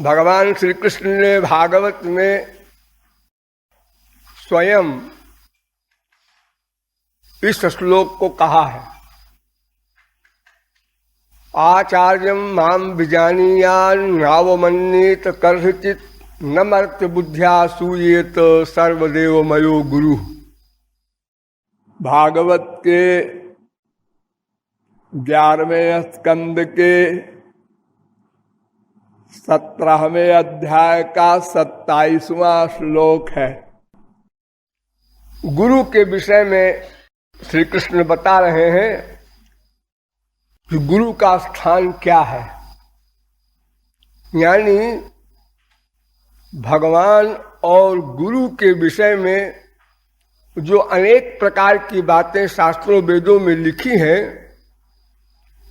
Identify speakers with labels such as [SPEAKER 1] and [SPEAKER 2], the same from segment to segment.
[SPEAKER 1] भगवान श्री कृष्ण ने भागवत में स्वयं इस श्लोक को कहा है, आचार्यम माम विजानीयान नावमन्येत कर्हिचित न मर्त्य बुद्ध्या सूयेत सर्वदेव मयो गुरु। भागवत के 11वें स्कंद के 17वें अध्याय का 27वां श्लोक है। गुरु के विषय में श्री कृष्ण बता रहे हैं कि गुरु का स्थान क्या है, यानी भगवान और गुरु के विषय में जो अनेक प्रकार की बातें शास्त्रों वेदों में लिखी हैं,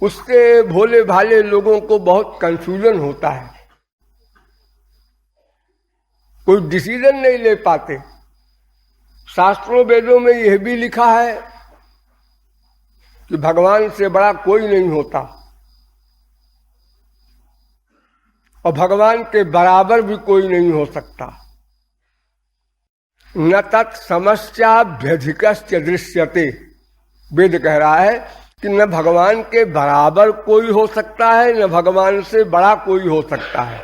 [SPEAKER 1] उससे भोले भाले लोगों को बहुत कंफ्यूजन होता है, कोई डिसीजन नहीं ले पाते। शास्त्रों वेदों में यह भी लिखा है कि भगवान से बड़ा कोई नहीं होता और भगवान के बराबर भी कोई नहीं हो सकता। न तत् समस्याभ्यधिकस्य दृश्यते, वेद कह रहा है कि न भगवान के बराबर कोई हो सकता है, न भगवान से बड़ा कोई हो सकता है।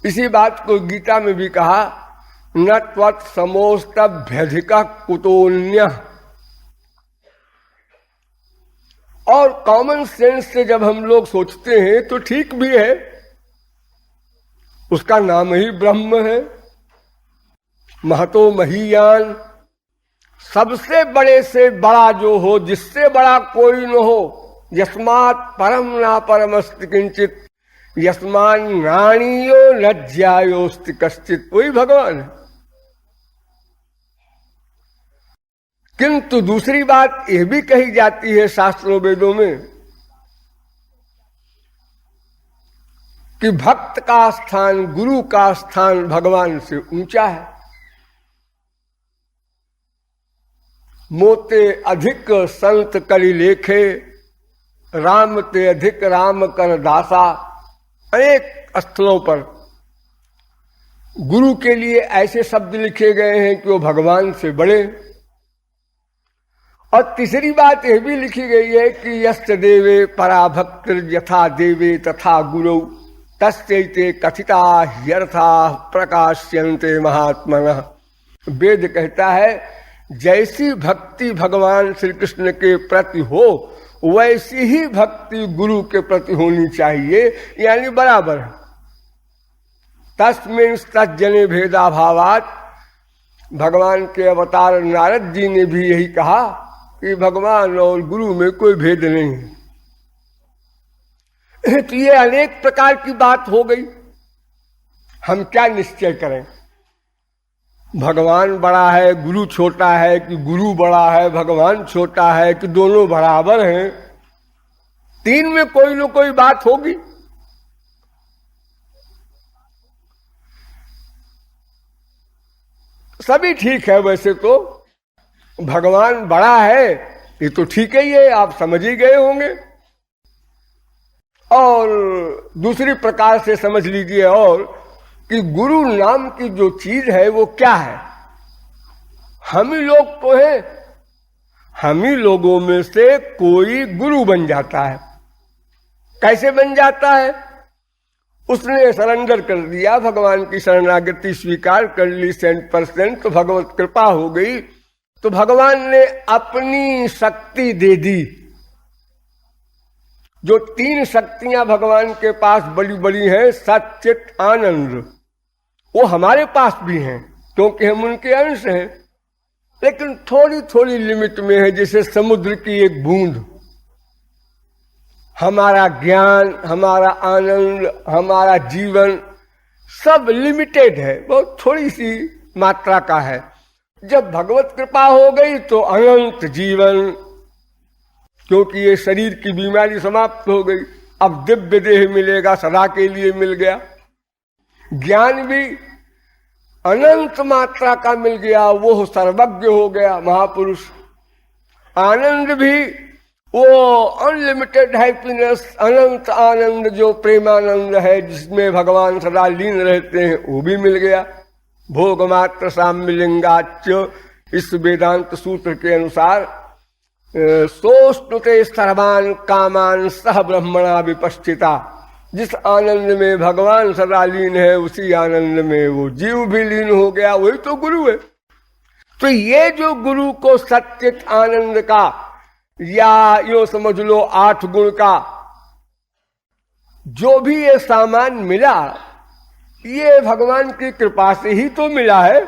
[SPEAKER 1] इसी बात को गीता में भी कहा, न त्वत् समोस्तभ्यधिकः कुतोऽन्यः। और कॉमन सेंस से जब हम लोग सोचते हैं तो ठीक भी है, उसका नाम ही ब्रह्म है। महतो महीयान, सबसे बड़े से बड़ा जो हो, जिससे बड़ा कोई न हो। यस्मात् परम ना परमस्ति किंचित यस्मान नाणीयो लज्जायोस्ति कश्चित, वही भगवान है। किंतु दूसरी बात यह भी कही जाती है शास्त्रों वेदों में कि भक्त का स्थान, गुरु का स्थान भगवान से ऊंचा है। मोते अधिक संत करि लेखे, राम ते अधिक राम कर दासा। अनेक स्थलों पर गुरु के लिए ऐसे शब्द लिखे गए हैं कि वो भगवान से बड़े। और तीसरी बात यह भी लिखी गई है कि यस्य देवे पराभक्तिर यथा देवे तथा गुरु तस्यैते कथिता ह्यर्था प्रकाश्यन्ते महात्मनः। वेद कहता है जैसी भक्ति भगवान श्री कृष्ण के प्रति हो, वैसी ही भक्ति गुरु के प्रति होनी चाहिए, यानी बराबर है। तस्मिन् तज्जने भेदाभावात्, भगवान के अवतार नारद जी ने भी यही कहा कि भगवान और गुरु में कोई भेद नहीं है। तो ये अनेक प्रकार की बात हो गई, हम क्या निश्चय करें? भगवान बड़ा है, गुरु छोटा है, कि गुरु बड़ा है, भगवान छोटा है, कि दोनों बराबर हैं? तीन में कोई न कोई बात होगी। सभी ठीक है, वैसे तो भगवान बड़ा है ये तो ठीक ही है, आप समझ ही गए होंगे। और दूसरी प्रकार से समझ लीजिए और कि गुरु नाम की जो चीज है वो क्या है। हम ही लोग तो हैं, हम ही लोगों में से कोई गुरु बन जाता है। कैसे बन जाता है? उसने सरेंडर कर दिया, भगवान की शरणागति स्वीकार कर ली 100%, तो भगवत कृपा हो गई, तो भगवान ने अपनी शक्ति दे दी। जो 3 शक्तियां भगवान के पास बड़ी बड़ी हैं, सत चित आनंद, वो हमारे पास भी हैं क्योंकि हम उनके अंश हैं, लेकिन थोड़ी थोड़ी लिमिट में है, जैसे समुद्र की एक बूंद। हमारा ज्ञान, हमारा आनंद, हमारा जीवन सब लिमिटेड है, बहुत थोड़ी सी मात्रा का है। जब भगवत कृपा हो गई तो अनंत जीवन, क्योंकि ये शरीर की बीमारी समाप्त हो गई, अब दिव्य देह मिलेगा, सदा के लिए मिल गया। ज्ञान भी अनंत मात्रा का मिल गया, वो सर्वज्ञ हो गया महापुरुष। आनंद भी वो अनलिमिटेड हैप्पीनेस, अनंत आनंद जो प्रेमानंद है, जिसमें भगवान सदा लीन रहते हैं, वो भी मिल गया। भोग मात्र साम्य लिंगाच्य, इस वेदांत सूत्र के अनुसार सोष्णुते सर्वान कामान सह ब्रह्मणा विपश्चिता, जिस आनंद में भगवान सदा लीन है उसी आनंद में वो जीव भी लीन हो गया, वही तो गुरु है। तो ये जो गुरु को सच्चित आनंद का, या यो समझ लो 8 गुण का जो भी ये सामान मिला, ये भगवान की कृपा से ही तो मिला है।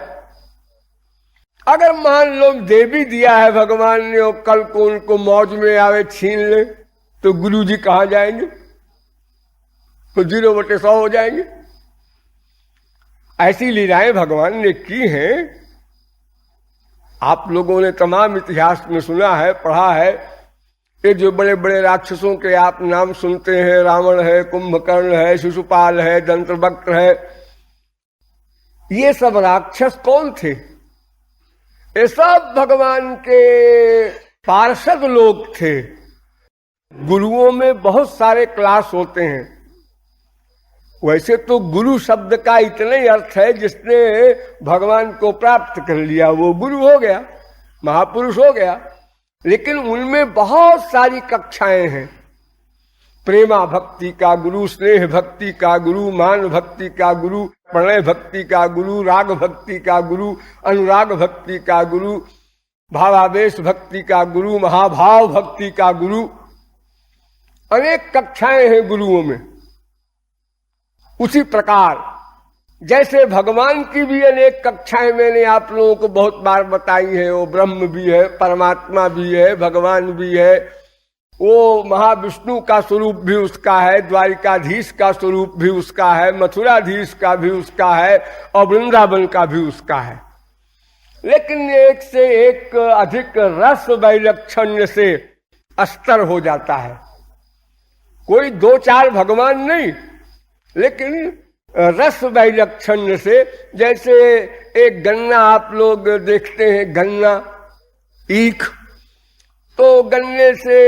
[SPEAKER 1] अगर मान लो दे भी दिया है भगवान ने और कल को उनको मौज में आवे छीन ले, तो गुरु जी कहां जाएंगे? तो 0/100 हो जाएंगे। ऐसी लीलाएं भगवान ने की हैं। आप लोगों ने तमाम इतिहास में सुना है, पढ़ा है। ये जो बड़े बड़े राक्षसों के आप नाम सुनते हैं, रावण है, कुंभकर्ण है, शिशुपाल है, दंत्रवक्त है, ये सब राक्षस कौन थे? ये सब भगवान के पार्षद लोग थे। गुरुओं में बहुत सारे क्लास होते हैं। वैसे तो गुरु शब्द का इतना ही अर्थ है, जिसने भगवान को प्राप्त कर लिया वो गुरु हो गया, महापुरुष हो गया। लेकिन उनमें बहुत सारी कक्षाएं हैं। प्रेमा भक्ति का गुरु, स्नेह भक्ति का गुरु, मान भक्ति का गुरु, प्रणय भक्ति का गुरु, राग भक्ति का गुरु, अनुराग भक्ति का गुरु, भावावेश भक्ति का गुरु, महाभाव भक्ति का गुरु। अनेक कक्षाएं हैं गुरुओं में। उसी प्रकार जैसे भगवान की भी अनेक कक्षाएं मैंने आप लोगों को बहुत बार बताई है। वो ब्रह्म भी है, परमात्मा भी है, भगवान भी है। वो महाविष्णु का स्वरूप भी उसका है, द्वारिकाधीश का स्वरूप भी उसका है, मथुराधीश का भी उसका है, और वृंदावन का भी उसका है। लेकिन एक से एक अधिक रस वैलक्षण्य से अस्तर हो जाता है। कोई 2-4 भगवान नहीं, लेकिन रस वैलक्षण्य से। जैसे एक गन्ना आप लोग देखते हैं, गन्ना ईख, तो गन्ने से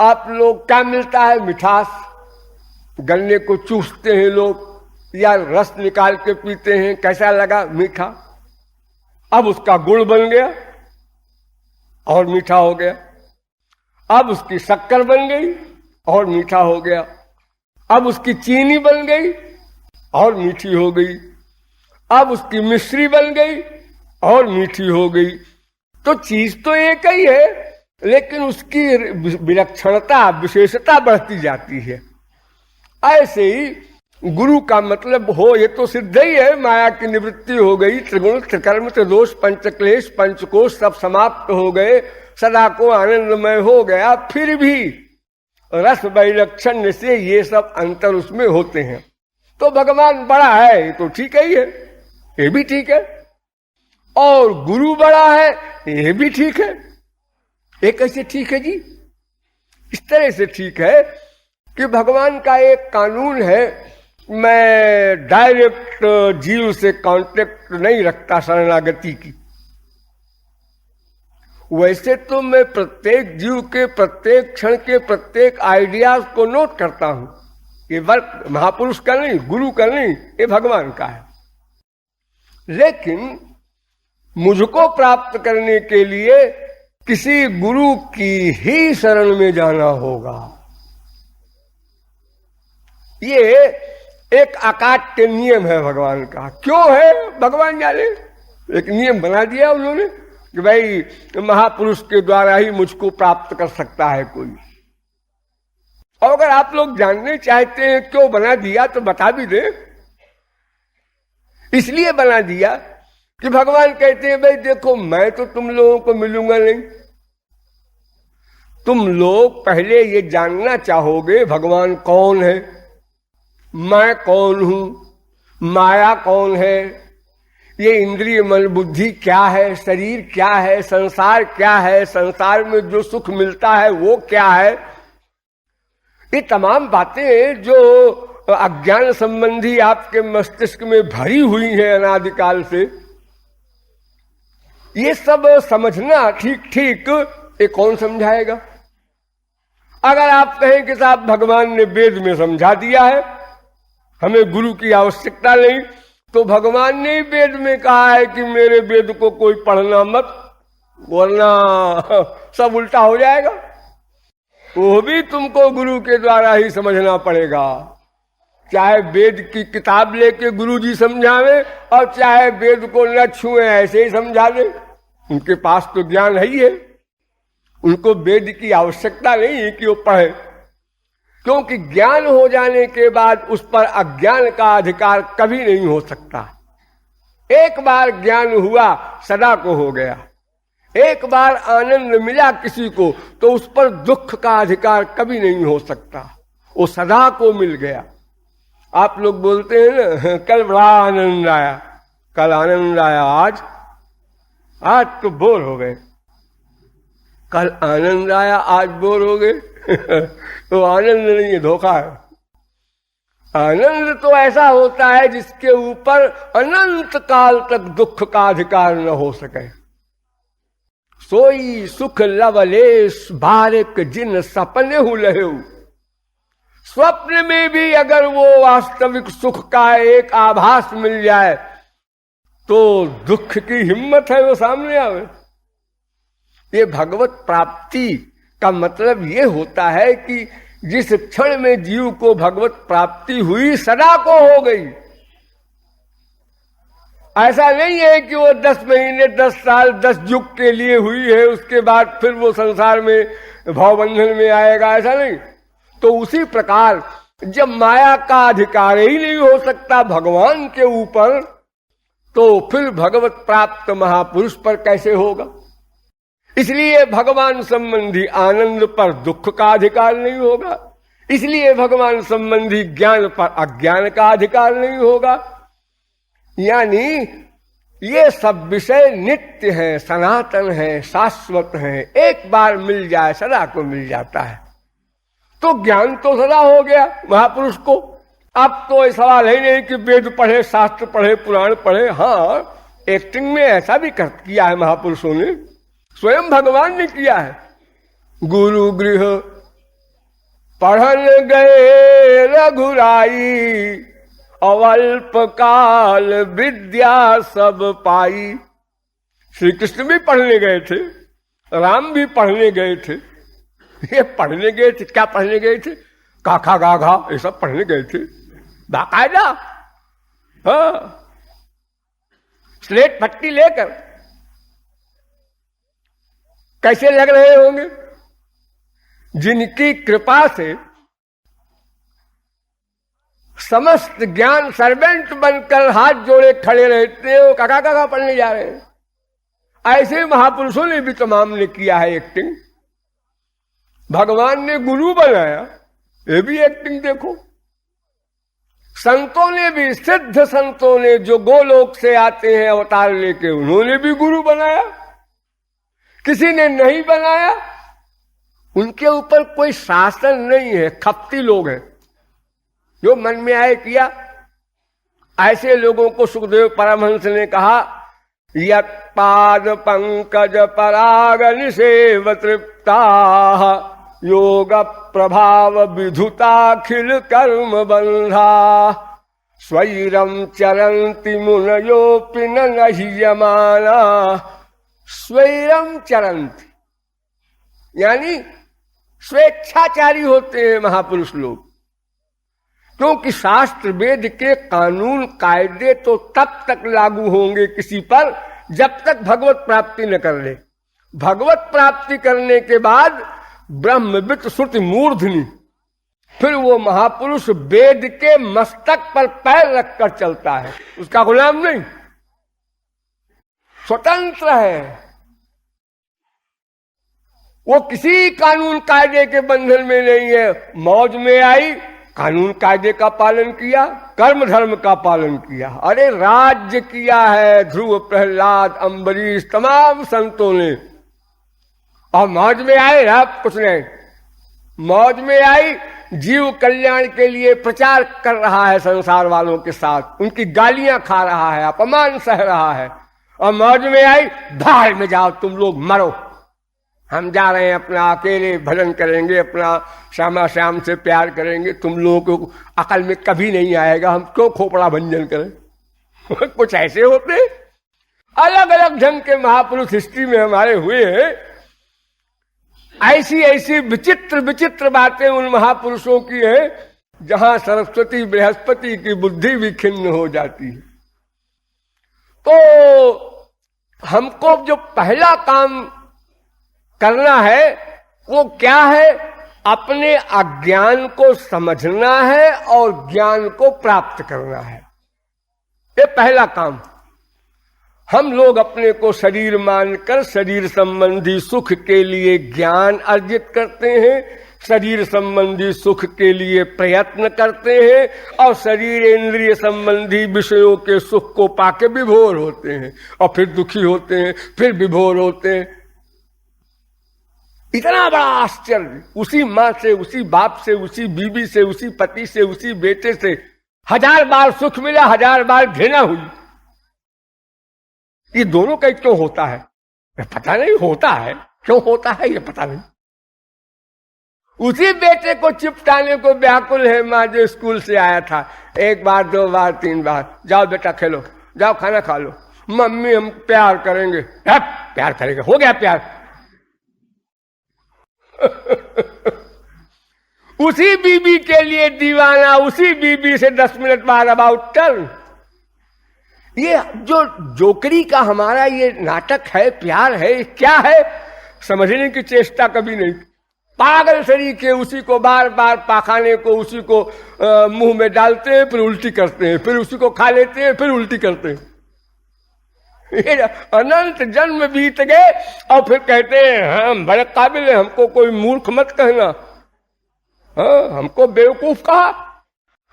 [SPEAKER 1] आप लोग क्या मिलता है? मिठास। गन्ने को चूसते हैं लोग या रस निकाल के पीते हैं, कैसा लगा? मीठा। अब उसका गुड़ बन गया और मीठा हो गया। अब उसकी शक्कर बन गई और मीठा हो गया। अब उसकी चीनी बन गई और मीठी हो गई। अब उसकी मिश्री बन गई और मीठी हो गई। तो चीज तो एक ही है, लेकिन उसकी विलक्षणता, विशेषता बढ़ती जाती है। ऐसे ही गुरु का मतलब हो, ये तो सिद्ध ही है, माया की निवृत्ति हो गई, त्रिगुण त्रिकर्म त्रिदोष पंचक्लेश पंचकोश सब समाप्त हो गए, सदा को आनंदमय हो गया। फिर भी रस वैलक्षण्य से ये सब अंतर उसमें होते हैं। तो भगवान बड़ा है, ये तो ठीक ही है, ये भी ठीक है। और गुरु बड़ा है, ये भी ठीक है। ये कैसे ठीक है जी? इस तरह से ठीक है कि भगवान का एक कानून है, मैं डायरेक्ट जीव से कांटेक्ट नहीं रखता शरणागति की। वैसे तो मैं प्रत्येक जीव के प्रत्येक क्षण के प्रत्येक आइडियाज को नोट करता हूं। ये वर्क महापुरुष का नहीं, गुरु का नहीं, ये भगवान का है। लेकिन मुझको प्राप्त करने के लिए किसी गुरु की ही शरण में जाना होगा। ये एक अकाट्य नियम है भगवान का। क्यों है भगवान जाने, एक नियम बना दिया उन्होंने कि भाई महापुरुष के द्वारा ही मुझको प्राप्त कर सकता है कोई। और अगर आप लोग जानने चाहते हैं क्यों बना दिया तो बता भी दे। इसलिए बना दिया कि भगवान कहते हैं भाई देखो, मैं तो तुम लोगों को मिलूंगा नहीं। तुम लोग पहले ये जानना चाहोगे भगवान कौन है, मैं कौन हूं, माया कौन है, ये इंद्रिय मन बुद्धि क्या है, शरीर क्या है, संसार क्या है, संसार में जो सुख मिलता है वो क्या है। ये तमाम बातें जो अज्ञान संबंधी आपके मस्तिष्क में भरी हुई है अनादिकाल से, ये सब समझना ठीक ठीक ये कौन समझाएगा? अगर आप कहें कि साहब भगवान ने वेद में समझा दिया है, हमें गुरु की आवश्यकता नहीं, तो भगवान ने ही वेद में कहा है कि मेरे वेद को कोई पढ़ना मत, वरना सब उल्टा हो जाएगा। वो भी तुमको गुरु के द्वारा ही समझना पड़ेगा। चाहे वेद की किताब लेके गुरुजी समझावे और चाहे वेद को न छुए ऐसे ही समझा दे, उनके पास तो ज्ञान है ही है। उनको वेद की आवश्यकता नहीं है कि वो पढ़े, क्योंकि ज्ञान हो जाने के बाद उस पर अज्ञान का अधिकार कभी नहीं हो सकता। एक बार ज्ञान हुआ सदा को हो गया, एक बार आनंद मिला किसी को तो उस पर दुख का अधिकार कभी नहीं हो सकता, वो सदा को मिल गया। आप लोग बोलते हैं ना कल बड़ा आनंद आया, कल आनंद आया, आज तो बोर हो गए। कल आनंद आया आज बोर हो गए तो आनंद नहीं है, धोखा है। आनंद तो ऐसा होता है जिसके ऊपर अनंत काल तक दुख का अधिकार न हो सके। सोई सुख लवलेश बारिक जिन सपने हु लहेऊ। स्वप्न में भी अगर वो वास्तविक सुख का एक आभास मिल जाए तो दुख की हिम्मत है वो सामने आवे। ये भगवत प्राप्ति का मतलब ये होता है कि जिस क्षण में जीव को भगवत प्राप्ति हुई सदा को हो गई। ऐसा नहीं है कि वो 10 महीने 10 साल 10 युग के लिए हुई है, उसके बाद फिर वो संसार में भवबंधन में आएगा, ऐसा नहीं। तो उसी प्रकार जब माया का अधिकार ही नहीं हो सकता भगवान के ऊपर, तो फिर भगवत प्राप्त महापुरुष पर कैसे होगा। इसलिए भगवान संबंधी आनंद पर दुख का अधिकार नहीं होगा, इसलिए भगवान संबंधी ज्ञान पर अज्ञान का अधिकार नहीं होगा। यानी ये सब विषय नित्य हैं, सनातन हैं, शाश्वत हैं, एक बार मिल जाए सदा को मिल जाता है। तो ज्ञान तो सदा हो गया महापुरुष को। अब तो ये सवाल है नहीं कि वेद पढ़े, शास्त्र पढ़े, पुराण पढ़े। हाँ, एक्टिंग में ऐसा भी किया है महापुरुषों ने, स्वयं भगवान ने किया है। गुरु गृह पढ़न गए रघुराई, अवल्प काल विद्या सब पाई। श्री कृष्ण भी पढ़ने गए थे, राम भी पढ़ने गए थे। ये पढ़ने गए थे, क्या पढ़ने गए थे? काखा गाघा ये सब पढ़ने गए थे बाकायदा। हाँ, स्लेट पट्टी लेकर। कैसे लग रहे होंगे? जिनकी कृपा से समस्त ज्ञान सर्वेंट बनकर हाथ जोड़े खड़े रहते हो, काका काका पढ़ने जा रहे हैं। ऐसे महापुरुषों ने भी तमाम ने किया है एक्टिंग। भगवान ने गुरु बनाया, ये भी एक्टिंग देखो। संतों ने भी, सिद्ध संतों ने जो गोलोक से आते हैं अवतार लेके, उन्होंने भी गुरु बनाया। किसी ने नहीं बनाया, उनके ऊपर कोई शासन नहीं है, खपती लोग हैं, जो मन में आए किया। ऐसे लोगों को सुखदेव परमहंस ने कहा, यत् पाद पंकज पराग निसेव तृप्ता, योग प्रभाव विधुताखिल कर्म बंधा, स्वैरम चरंति मुनयोपि न नह्यमाना। स्वैरम चरंति यानी स्वेच्छाचारी होते हैं महापुरुष लोग, क्योंकि शास्त्र वेद के कानून कायदे तो तब तक लागू होंगे किसी पर जब तक भगवत प्राप्ति न कर ले। भगवत प्राप्ति करने के बाद ब्रह्मवित् श्रुति मूर्धनि, फिर वो महापुरुष वेद के मस्तक पर पैर रखकर चलता है, उसका गुलाम नहीं, स्वतंत्र है। वो किसी कानून कायदे के बंधन में नहीं है। मौज में आई, कानून कायदे का पालन किया, कर्म धर्म का पालन किया। अरे राज्य किया है ध्रुव, प्रहलाद, अम्बरीश, तमाम संतों ने। और मौज में आए, आप कुछ नहीं। मौज में आई, जीव कल्याण के लिए प्रचार कर रहा है संसार वालों के साथ, उनकी गालियां खा रहा है, अपमान सह रहा है। और मौज में आई, भाड़ में जाओ तुम लोग, मरो। हम जा रहे हैं अपना अकेले भजन करेंगे, अपना श्यामा श्याम से प्यार करेंगे, तुम लोगों को अकल में कभी नहीं आएगा हम क्यों खोपड़ा भंजन करें। कुछ ऐसे होते अलग अलग ढंग के महापुरुष हिस्ट्री में हमारे हुए हैं। ऐसी ऐसी विचित्र विचित्र बातें उन महापुरुषों की है जहां सरस्वती बृहस्पति की बुद्धि भी खिन्न हो जाती है। तो हमको जो पहला काम करना है वो क्या है? अपने अज्ञान को समझना है और ज्ञान को प्राप्त करना है। ये पहला काम। हम लोग अपने को शरीर मानकर शरीर संबंधी सुख के लिए ज्ञान अर्जित करते हैं, शरीर संबंधी सुख के लिए प्रयत्न करते हैं और शरीर इंद्रिय संबंधी विषयों के सुख को पाके विभोर होते हैं और फिर दुखी होते हैं, फिर विभोर होते हैं। इतना बड़ा आश्चर्य! उसी माँ से, उसी बाप से, उसी बीबी से, उसी पति से, उसी बेटे से 1000 बार सुख मिला, 1000 बार घृणा हुई। ये दोनों का क्यों होता है? पता नहीं होता है, क्यों होता है ये पता नहीं। उसी बेटे को चिपटाने को व्याकुल है माँ जो स्कूल से आया था, 1 बार 2 बार 3 बार, जाओ बेटा खेलो, जाओ खाना खा लो, मम्मी हम प्यार करेंगे। प्यार करेंगे, हो गया प्यार। उसी बीबी के लिए दीवाना, उसी बीबी से 10 मिनट बाद अबाउट टर्न। ये जो जोकरी का हमारा ये नाटक है, प्यार है, क्या है समझने की चेष्टा कभी नहीं। पागल शरीर के उसी को बार बार पाखाने को उसी को मुंह में डालते हैं, फिर उल्टी करते हैं, फिर उसी को खा लेते हैं, फिर उल्टी करते हैं। अनंत जन्म बीत गए और फिर कहते हैं हम बड़े काबिल हैं, हमको कोई मूर्ख मत कहना। हाँ, हमको बेवकूफ कहा।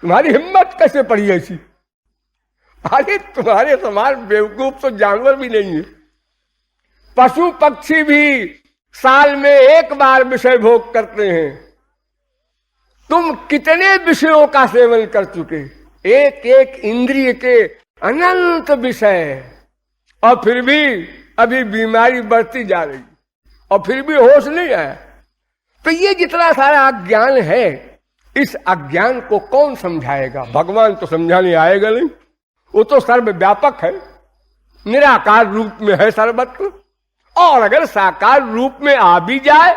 [SPEAKER 1] तुम्हारी हिम्मत कैसे पड़ी ऐसी? अरे तुम्हारे समान बेवकूफ तो जानवर भी नहीं है। पशु पक्षी भी साल में 1 बार विषय भोग करते हैं। तुम कितने विषयों का सेवन कर चुके? एक एक इंद्रिय के अनंत विषय, और फिर भी अभी बीमारी बढ़ती जा रही और फिर भी होश नहीं आया। तो ये जितना सारा अज्ञान है, इस अज्ञान को कौन समझाएगा? भगवान तो समझाने आएगा नहीं, वो तो सर्वव्यापक है, निराकार रूप में है सर्वत्र। और अगर साकार रूप में आ भी जाए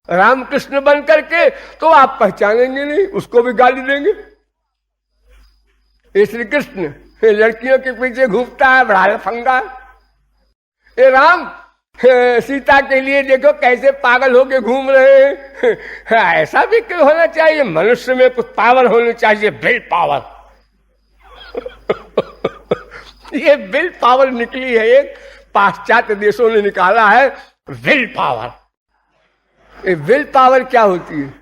[SPEAKER 1] रामकृष्ण बन करके तो आप पहचानेंगे नहीं, उसको भी गाली देंगे। ये श्री कृष्ण लड़कियों के पीछे घूमता है, बड़ा लफंगा। ये राम सीता के लिए देखो कैसे पागल होके घूम रहे हैं। ऐसा भी क्यों होना चाहिए? मनुष्य में कुछ पावर होनी चाहिए, विल पावर। ये विल पावर निकली है, एक पाश्चात्य देशों ने निकाला है विल पावर। ये विल पावर क्या होती है?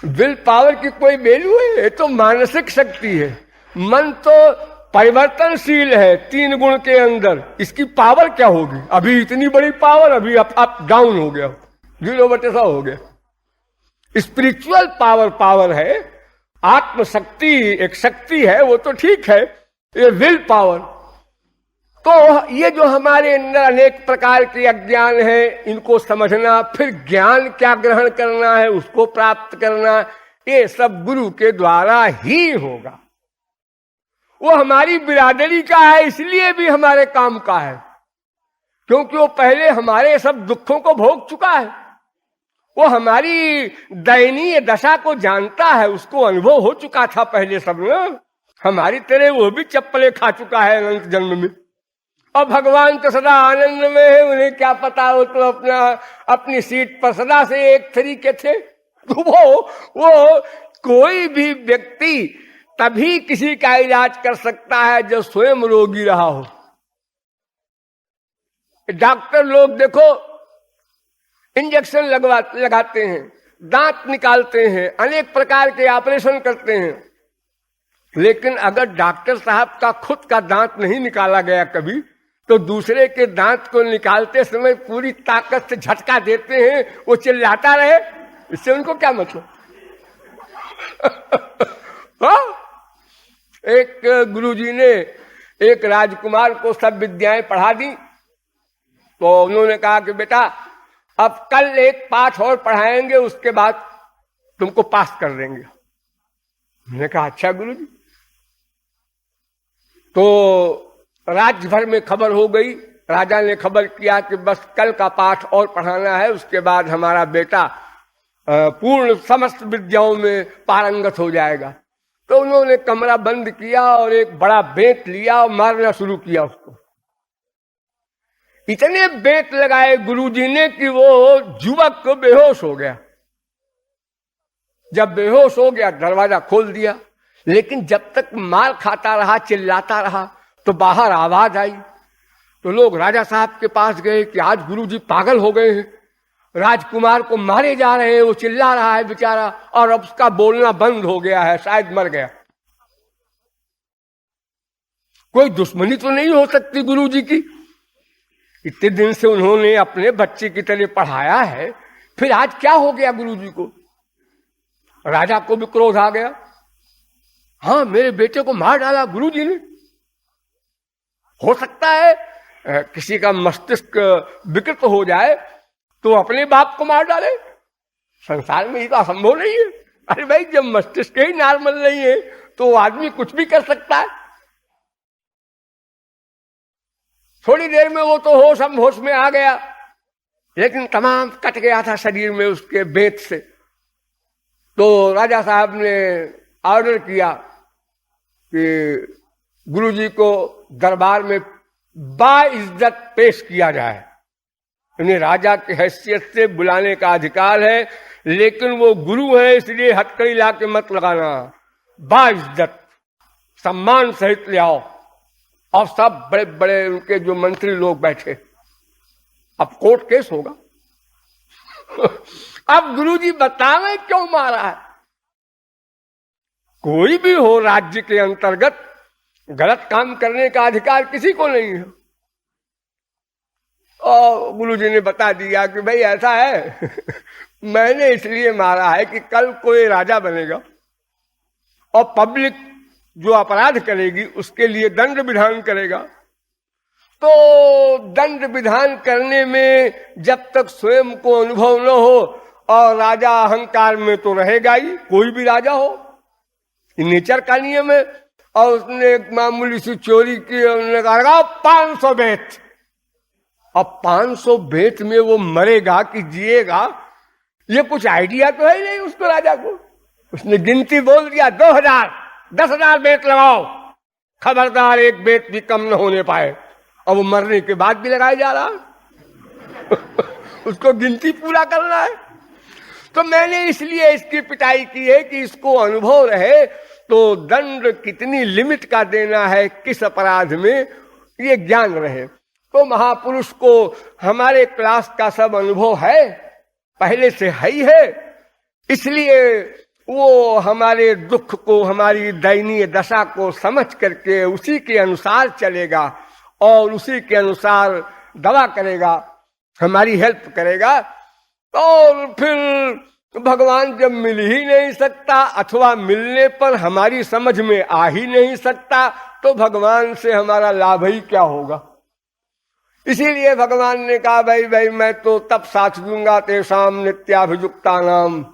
[SPEAKER 1] विल पावर की कोई वैल्यू है? ये तो मानसिक शक्ति है। मन तो परिवर्तनशील है 3 गुण के अंदर, इसकी पावर क्या होगी? अभी इतनी बड़ी पावर, अभी अप डाउन हो गया, 0/100 हो गया। स्पिरिचुअल पावर है, आत्मशक्ति एक शक्ति है, वो तो ठीक है। ये विल पावर, तो ये जो हमारे अंदर अनेक प्रकार के अज्ञान है, इनको समझना, फिर ज्ञान क्या ग्रहण करना है, उसको प्राप्त करना, ये सब गुरु के द्वारा ही होगा। वो हमारी बिरादरी का है, इसलिए भी हमारे काम का है, क्योंकि वो पहले हमारे सब दुखों को भोग चुका है। वो हमारी दयनीय दशा को जानता है, उसको अनुभव हो चुका था पहले सब ना। हमारी तरह वो भी चप्पलें खा चुका है अनंत जन्म में। और भगवान तो सदा आनंद में है, उन्हें क्या पता, वो तो अपनी सीट पर सदा से एक तरीके थे। तो वो कोई भी व्यक्ति तभी किसी का इलाज कर सकता है जो स्वयं रोगी रहा हो। डॉक्टर लोग देखो इंजेक्शन लगाते हैं, दांत निकालते हैं, अनेक प्रकार के ऑपरेशन करते हैं, लेकिन अगर डॉक्टर साहब का खुद का दांत नहीं निकाला गया कभी, तो दूसरे के दांत को निकालते समय पूरी ताकत से झटका देते हैं, वो चिल्लाता रहे, इससे उनको क्या मतलब? एक गुरुजी ने एक राजकुमार को सब विद्याएं पढ़ा दी, तो उन्होंने कहा कि बेटा अब कल एक पाठ और पढ़ाएंगे, उसके बाद तुमको पास कर देंगे। मैंने कहा अच्छा गुरुजी। तो राज्य भर में खबर हो गई, राजा ने खबर किया कि बस कल का पाठ और पढ़ाना है, उसके बाद हमारा बेटा पूर्ण समस्त विद्याओं में पारंगत हो जाएगा। तो उन्होंने कमरा बंद किया और एक बड़ा बेंत लिया और मारना शुरू किया उसको। इतने बेंत लगाए गुरुजी ने कि वो युवक को बेहोश हो गया। जब बेहोश हो गया दरवाजा खोल दिया, लेकिन जब तक मार खाता रहा, चिल्लाता रहा, तो बाहर आवाज आई। तो लोग राजा साहब के पास गए कि आज गुरुजी पागल हो गए हैं, राजकुमार को मारे जा रहे हैं, वो चिल्ला रहा है बेचारा, और अब उसका बोलना बंद हो गया है, शायद मर गया। कोई दुश्मनी तो नहीं हो सकती गुरुजी की, इतने दिन से उन्होंने अपने बच्चे की तरह पढ़ाया है, फिर आज क्या हो गया गुरुजी को। राजा को भी क्रोध आ गया, हाँ मेरे बेटे को मार डाला गुरुजी ने। हो सकता है किसी का मस्तिष्क विकृत हो जाए तो अपने बाप को मार डाले, संसार में ये तो असंभव नहीं है। अरे भाई जब मस्तिष्क ही नॉर्मल नहीं है तो आदमी कुछ भी कर सकता है। थोड़ी देर में वो तो होश में आ गया, लेकिन तमाम कट गया था शरीर में उसके बेंत से। तो राजा साहब ने ऑर्डर किया कि गुरुजी को दरबार में बाइज्जत पेश किया जाए। उन्हें राजा की हैसियत से बुलाने का अधिकार है, लेकिन वो गुरु है इसलिए हथकड़ी ला के मत लगाना, बाइज्जत सम्मान सहित ले आओ। और सब बड़े बड़े उनके जो मंत्री लोग बैठे, अब कोर्ट केस होगा। अब गुरुजी बतावे क्यों मारा है। कोई भी हो राज्य के अंतर्गत गलत काम करने का अधिकार किसी को नहीं है। और गुरुजी ने बता दिया कि भाई ऐसा है मैंने इसलिए मारा है कि कल कोई राजा बनेगा और पब्लिक जो अपराध करेगी उसके लिए दंड विधान करेगा। तो दंड विधान करने में जब तक स्वयं को अनुभव न हो, और राजा अहंकार में तो रहेगा ही, कोई भी राजा हो, नेचर का नियम है। और उसने एक मामूली सी चोरी की, उन्होंने कहा 500 बेत। अब 500 बेत में वो मरेगा कि जिएगा ये कुछ आइडिया तो है नहीं उसको, राजा को। उसने गिनती बोल दिया 2000, 10,000 बेत लगाओ, खबरदार एक बेत भी कम न होने पाए। अब वो मरने के बाद भी लगाया जा रहा उसको गिनती पूरा करना है। तो मैंने इसलिए इसकी पिटाई की है कि इसको अनुभव रहे, तो दंड कितनी लिमिट का देना है, किस अपराध में, ये ज्ञान रहे। तो महापुरुष को हमारे क्लास का सब अनुभव है, पहले से है ही है, इसलिए वो हमारे दुख को, हमारी दयनीय दशा को समझ करके उसी के अनुसार चलेगा और उसी के अनुसार दवा करेगा, हमारी हेल्प करेगा। और फिर भगवान जब मिल ही नहीं सकता अथवा मिलने पर हमारी समझ में आ ही नहीं सकता, तो भगवान से हमारा लाभ ही क्या होगा। इसीलिए भगवान ने कहा भाई मैं तो तब साथ दूंगा तेषाम नित्याभियुक्ता नाम,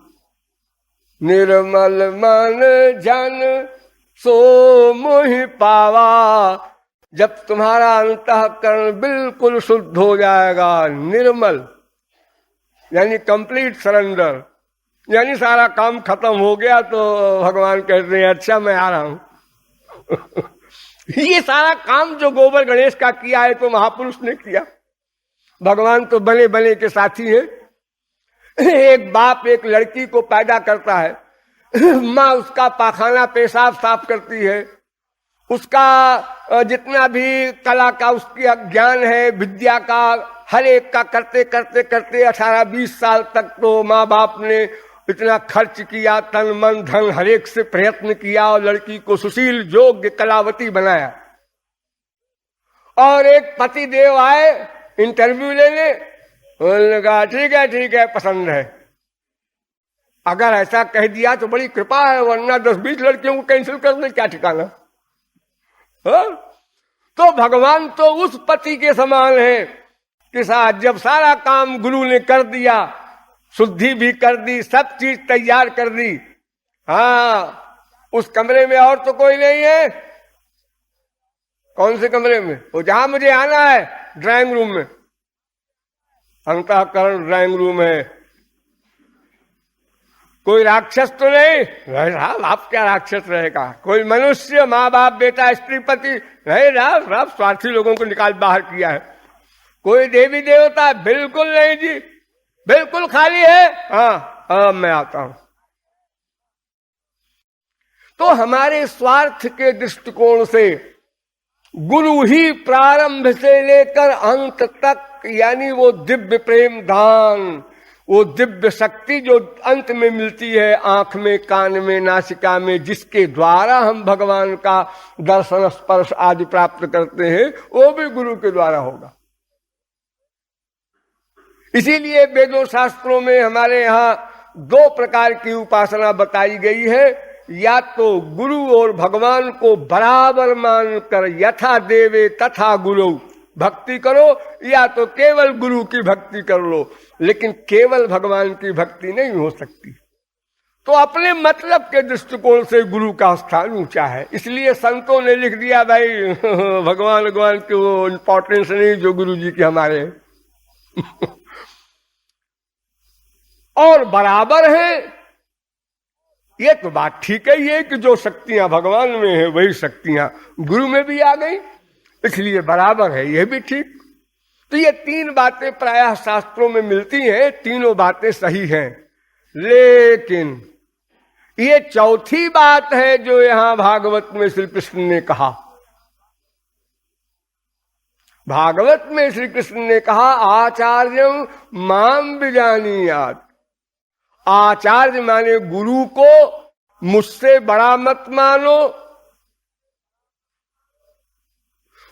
[SPEAKER 1] निर्मल मन जन सो मोहि पावा। जब तुम्हारा अंतःकरण बिल्कुल शुद्ध हो जाएगा, निर्मल यानी कंप्लीट सरेंडर, यानी सारा काम खत्म हो गया, तो भगवान कहते हैं अच्छा मैं आ रहा हूं ये सारा काम जो गोबर गणेश का किया है तो महापुरुष ने किया। भगवान तो बने बने के साथी हैं। एक बाप एक लड़की को पैदा करता है, माँ उसका पाखाना पेशाब साफ करती है, उसका जितना भी कला का उसकी ज्ञान है, विद्या का, हर एक का करते करते करते 18-20 साल तक तो माँ बाप ने इतना खर्च किया, तन मन धन हर एक से प्रयत्न किया और लड़की को सुशील योग्य कलावती बनाया। और एक पति देव आए इंटरव्यू लेने, उन्होंने कहा ठीक है पसंद है। अगर ऐसा कह दिया तो बड़ी कृपा है, वरना 10-20 लड़कियों को कैंसिल कर दे, क्या ठिकाना। तो भगवान तो उस पति के समान है कि साथ जब सारा काम गुरु ने कर दिया, शुद्धि भी कर दी, सब चीज तैयार कर दी, हाँ, उस कमरे में और तो कोई नहीं है। कौन से कमरे में? वो जहां मुझे आना है, ड्राइंग रूम में। अंतःकरण ड्राइंग रूम है। कोई राक्षस तो नहीं? साहब आप क्या राक्षस रहेगा? कोई मनुष्य, माँ बाप, बेटा, स्त्री, पति नहीं रहा, स्वार्थी लोगों को निकाल बाहर किया है। कोई देवी देवता? बिल्कुल नहीं जी, बिल्कुल खाली है। हाँ, मैं आता हूं। तो हमारे स्वार्थ के दृष्टिकोण से गुरु ही प्रारंभ से लेकर अंत तक, यानी वो दिव्य प्रेम दान, वो दिव्य शक्ति जो अंत में मिलती है, आंख में, कान में, नासिका में, जिसके द्वारा हम भगवान का दर्शन, स्पर्श आदि प्राप्त करते हैं, वो भी गुरु के द्वारा होगा। इसीलिए वेदों शास्त्रों में हमारे यहाँ 2 प्रकार की उपासना बताई गई है। या तो गुरु और भगवान को बराबर मानकर यथा देवे तथा गुरु भक्ति करो, या तो केवल गुरु की भक्ति कर लो, लेकिन केवल भगवान की भक्ति नहीं हो सकती। तो अपने मतलब के दृष्टिकोण से गुरु का स्थान ऊंचा है। इसलिए संतों ने लिख दिया, भाई भगवान की वो इंपॉर्टेंस नहीं जो गुरु जी के हमारे और बराबर है। ये तो बात ठीक है, ये कि जो शक्तियां भगवान में है वही शक्तियां गुरु में भी आ गई, इसलिए बराबर है, ये भी ठीक। तो ये 3 बातें प्रायः शास्त्रों में मिलती हैं, तीनों बातें सही हैं। लेकिन ये चौथी बात है जो यहां भागवत में श्री कृष्ण ने कहा। भागवत में श्री कृष्ण ने कहा, आचार्यं माम विजानीयात्। आचार्य माने गुरु को मुझसे बड़ा मत मानो,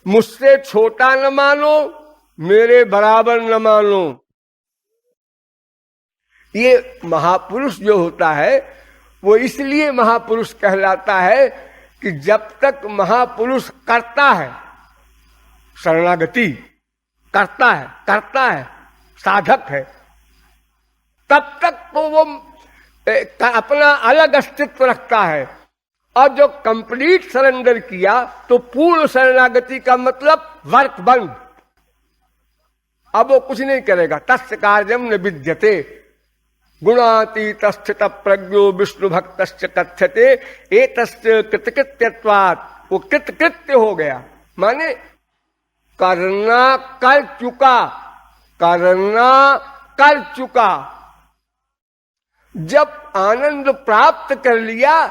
[SPEAKER 1] मुझसे छोटा न मानो, मेरे बराबर न मानो। ये महापुरुष जो होता है वो इसलिए महापुरुष कहलाता है कि जब तक महापुरुष करता है, शरणागति करता है, साधक है, तब तक तो वो अपना अलग अस्तित्व रखता है। और जो कंप्लीट सरेंडर किया तो पूर्ण शरणागति का मतलब वर्क बंद, अब वो कुछ नहीं करेगा। तस्य कार्यम न विद्यते गुणातीत स्थित प्रज्ञो विष्णु भक्तश्च कथ्यते एतस्य कृतकृत्यत्वात्। वो कृतकृत्य हो गया, माने करना कर चुका। जब आनंद प्राप्त कर लिया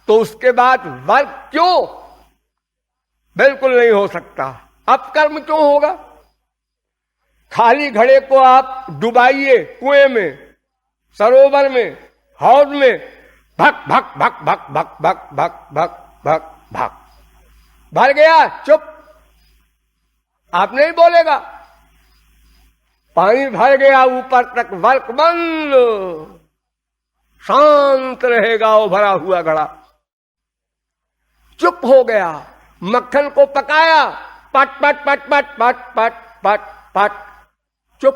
[SPEAKER 1] तो उसके बाद वर्क क्यों? बिल्कुल नहीं हो सकता। अब कर्म क्यों होगा? खाली घड़े को आप डुबाइए कुएं में, सरोवर में, हौद में, भक भक भक भक भक भक भक भक भक भक भर गया, चुप, आप नहीं बोलेगा। पानी भर गया ऊपर तक, वर्क बंद, शांत रहेगा वो भरा हुआ घड़ा। चुप हो गया। मक्खन को पकाया, पट पट पट पट पट पट पट पट, चुप,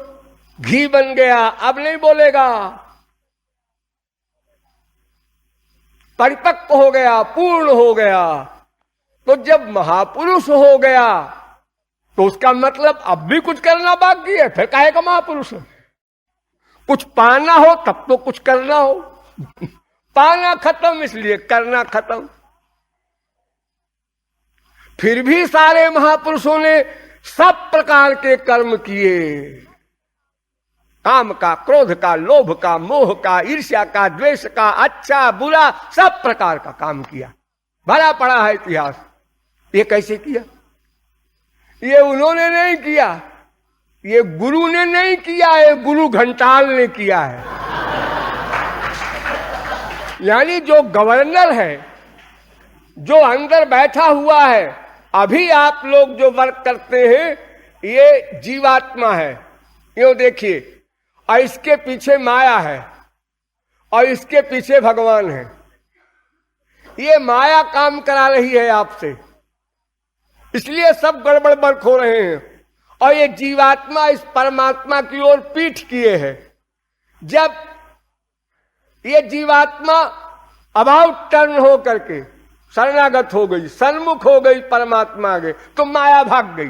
[SPEAKER 1] घी बन गया, अब नहीं बोलेगा। परिपक्व हो गया, पूर्ण हो गया। तो जब महापुरुष हो गया तो उसका मतलब अब भी कुछ करना बाकी है, फिर काहे का महापुरुष है? कुछ पाना हो तब तो कुछ करना हो। पाना खत्म, इसलिए करना खत्म। फिर भी सारे महापुरुषों ने सब प्रकार के कर्म किए, काम का, क्रोध का, लोभ का, मोह का, ईर्ष्या का, द्वेष का, अच्छा बुरा, सब प्रकार का काम किया। भरा पड़ा है इतिहास। ये कैसे किया? ये उन्होंने नहीं किया, ये गुरु ने नहीं किया है, गुरु घंटाल ने किया है। यानी जो गवर्नर है, जो अंदर बैठा हुआ है, अभी आप लोग जो वर्क करते हैं, ये जीवात्मा है। यो देखिए, और इसके पीछे माया है और इसके पीछे भगवान है। ये माया काम करा रही है आपसे, इसलिए सब गड़बड़ बर्क हो रहे हैं। और ये जीवात्मा इस परमात्मा की ओर पीठ किए है। जब ये जीवात्मा अबाउट टर्न हो करके शरणागत हो गई, सन्मुख हो गई परमात्मा आगे, तो माया भाग गई।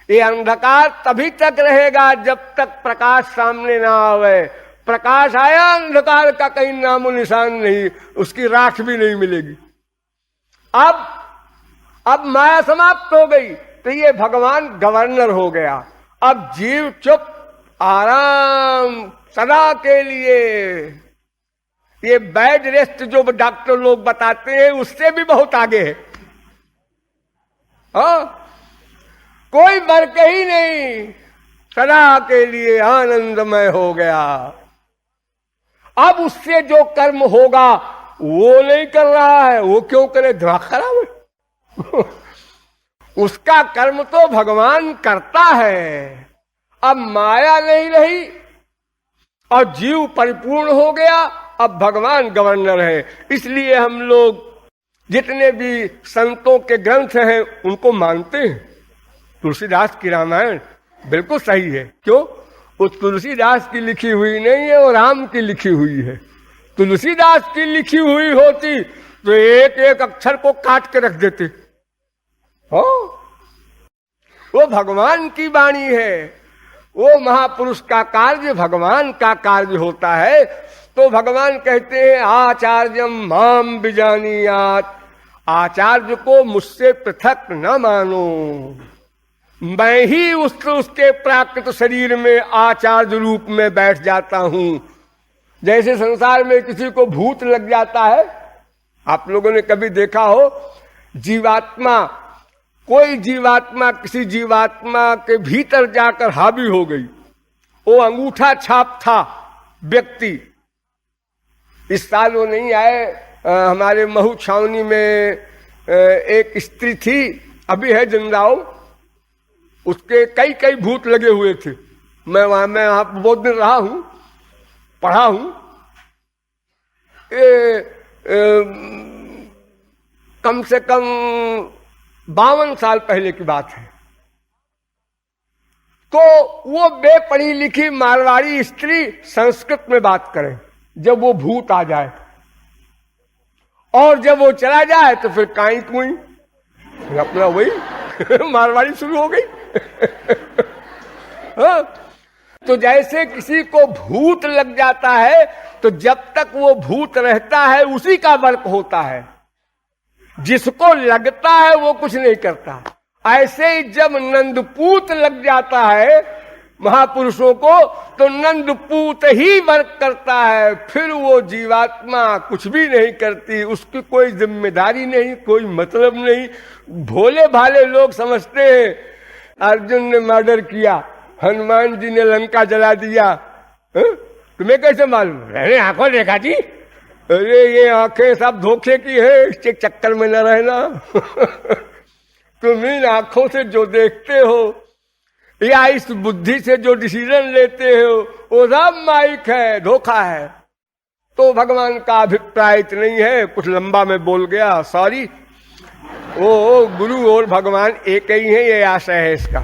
[SPEAKER 1] ये अंधकार तभी तक रहेगा जब तक प्रकाश सामने ना आवे। प्रकाश आया, अंधकार का कहीं नामो निशान नहीं, उसकी राख भी नहीं मिलेगी। अब माया समाप्त हो गई तो ये भगवान गवर्नर हो गया। अब जीव चुप, आराम सदा के लिए। ये बेड रेस्ट जो डॉक्टर लोग बताते हैं उससे भी बहुत आगे है। हाँ, कोई वर्क ही नहीं, सदा के लिए आनंदमय हो गया। अब उससे जो कर्म होगा वो नहीं कर रहा है, वो क्यों करे, दिमाग खराब है। उसका कर्म तो भगवान करता है। अब माया नहीं रही और जीव परिपूर्ण हो गया, अब भगवान गवर्नर है। इसलिए हम लोग जितने भी संतों के ग्रंथ हैं उनको मानते हैं। तुलसीदास की रामायण बिल्कुल सही है। क्यों? वो तुलसीदास की लिखी हुई नहीं है, वो राम की लिखी हुई है। तुलसीदास की लिखी हुई होती तो एक एक अक्षर को काट के रख देते। हो, वो भगवान की वाणी है। वो महापुरुष का कार्य भगवान का कार्य होता है। तो भगवान कहते हैं आचार्यम माम विजानीयात, आचार्य को मुझसे पृथक न मानो। मैं ही उसके प्राकृत शरीर में आचार्य रूप में बैठ जाता हूं। जैसे संसार में किसी को भूत लग जाता है, आप लोगों ने कभी देखा हो, जीवात्मा, कोई जीवात्मा किसी जीवात्मा के भीतर जाकर हावी हो गई। वो अंगूठा छाप था व्यक्ति। इस साल वो नहीं आए, हमारे महू छावनी में एक स्त्री थी, अभी है जिंदाओ, उसके कई कई भूत लगे हुए थे। मैं वहां बहुत दिन रहा हूं, पढ़ा हूं। कम से कम 52 साल पहले की बात है। तो वो बेपढ़ी लिखी मारवाड़ी स्त्री संस्कृत में बात करे जब वो भूत आ जाए, और जब वो चला जाए तो फिर काई कुई अपना वही मारवाड़ी शुरू हो गई। हाँ? तो जैसे किसी को भूत लग जाता है तो जब तक वो भूत रहता है उसी का वर्क होता है, जिसको लगता है वो कुछ नहीं करता। ऐसे ही जब नंदपूत लग जाता है महापुरुषों को तो नंदपूत ही वर्क करता है, फिर वो जीवात्मा कुछ भी नहीं करती, उसकी कोई जिम्मेदारी नहीं, कोई मतलब नहीं। भोले भाले लोग समझते हैं अर्जुन ने मर्डर किया, हनुमान जी ने लंका जला दिया। तुम्हें कैसे मालूम? अरे आंखों देखा जी, अरे ये आंखें सब धोखे की है, इसके चक्कर में न रहना। तुम इन आंखों से जो देखते हो या इस बुद्धि से जो डिसीजन लेते हो वो सब माइक है, धोखा है। तो भगवान का अभिप्राय नहीं है, कुछ लंबा में बोल गया, सॉरी। वो गुरु और भगवान एक ही है, ये आशय है इसका।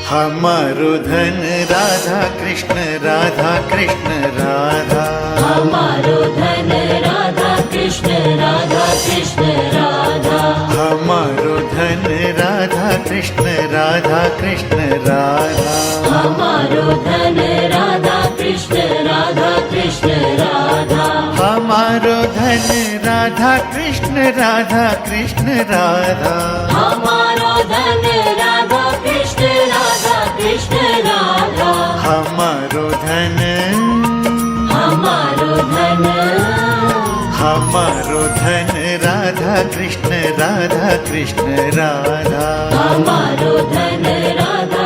[SPEAKER 2] हमारो धन राधा कृष्ण राधा कृष्ण राधा,
[SPEAKER 3] हमारो धन राधा कृष्ण राधा कृष्ण राधा,
[SPEAKER 2] हमारो धन राधा कृष्ण राधा कृष्ण राधा,
[SPEAKER 3] हमारो धन राधा कृष्ण राधा कृष्ण राधा,
[SPEAKER 2] हमारो धन राधा कृष्ण राधा कृष्ण राधा,
[SPEAKER 3] हमारो धन राधा कृष्ण राधा कृष्ण राधा,
[SPEAKER 2] हमारो धन,
[SPEAKER 3] हमारो धन,
[SPEAKER 2] हमारो धन राधा कृष्ण राधा कृष्ण राधा
[SPEAKER 3] हमारो धन राधा